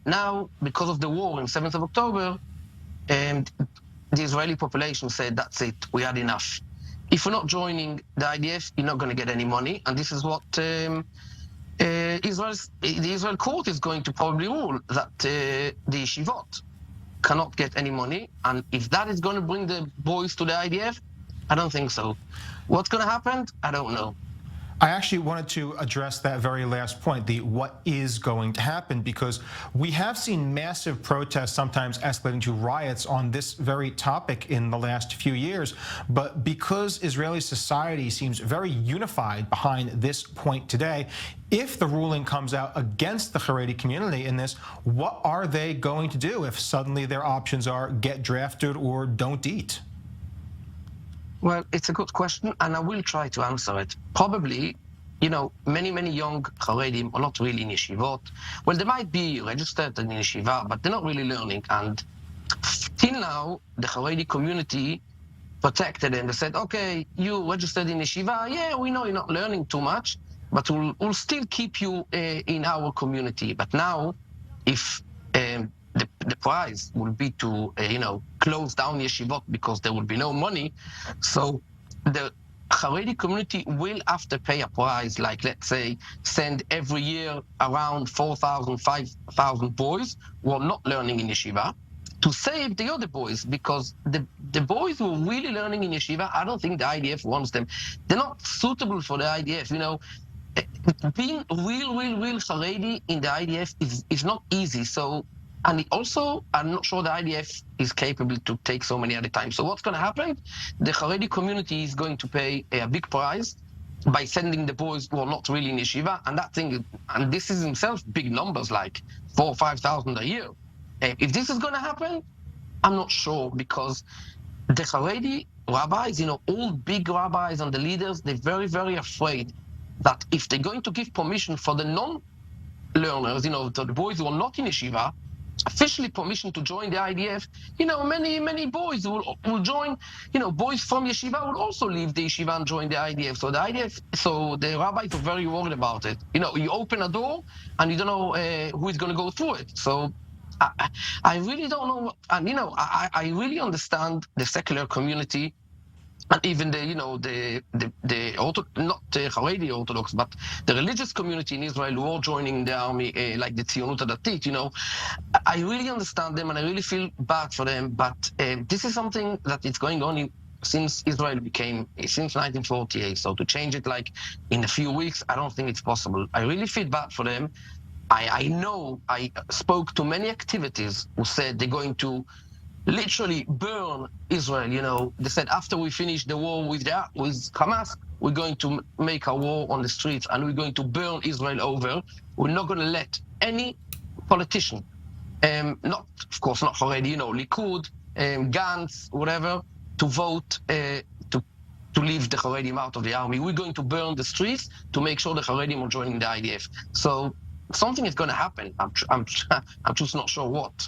now, because of the war on 7th of October, the Israeli population said, that's it, we had enough. If we're not joining the IDF, you're not going to get any money. And this is what the Israel court is going to probably rule, that the yeshivot cannot get any money. And if that is going to bring the boys to the IDF, I don't think so. What's going to happen? I don't know. I actually wanted to address that very last point, the what is going to happen, because we have seen massive protests, sometimes escalating to riots, on this very topic in the last few years. But because Israeli society seems very unified behind this point today, if the ruling comes out against the Chareidi community in this, what are they going to do if suddenly their options are get drafted or don't eat? Well, it's a good question, and I will try to answer it. Probably, many young Charedim are not really in yeshivot. Well, they might be registered in yeshiva, but they're not really learning. And till now, the Chareidi community protected them. They said, okay, you registered in yeshiva, yeah, we know you're not learning too much, but we'll still keep you in our community. But now, if the prize will be to, close down yeshivot because there will be no money. So the Chareidi community will have to pay a prize, like, let's say, send every year around 4,000, 5,000 boys who are not learning in yeshiva to save the other boys, because the boys who are really learning in yeshiva, I don't think the IDF wants them. They're not suitable for the IDF, Being real Chareidi in the IDF is not easy. So, and also, I'm not sure the IDF is capable to take so many at a time. So what's going to happen? The Chareidi community is going to pay a big prize by sending the boys who are not really in yeshiva, and this is himself big numbers, like 4,000 or 5,000 a year. If this is going to happen, I'm not sure, because the Chareidi rabbis, all big rabbis and the leaders, they're very, very afraid that if they're going to give permission for the non-learners, the boys who are not in yeshiva, officially permission to join the IDF, many boys will join, boys from yeshiva will also leave the yeshiva and join the IDF. So the rabbis are very worried about it. You open a door and you don't know who is going to go through it. So I really don't know. And, I really understand the secular community, and even not the Haredi Orthodox, but the religious community in Israel who are joining the army, like the Tzionut Hadatit, I really understand them and I really feel bad for them. But this is something that is going on since Israel since 1948. So to change it like in a few weeks, I don't think it's possible. I really feel bad for them. I know I spoke to many activities who said they're going to literally burn Israel. They said after we finish the war with Hamas, we're going to make a war on the streets and we're going to burn Israel over. We're not going to let any politician, of course not Haredi, Likud, Gantz, whatever, to vote to leave the Haredim out of the army. We're going to burn the streets to make sure the Haredim are joining the IDF. So something is going to happen. I'm just not sure what.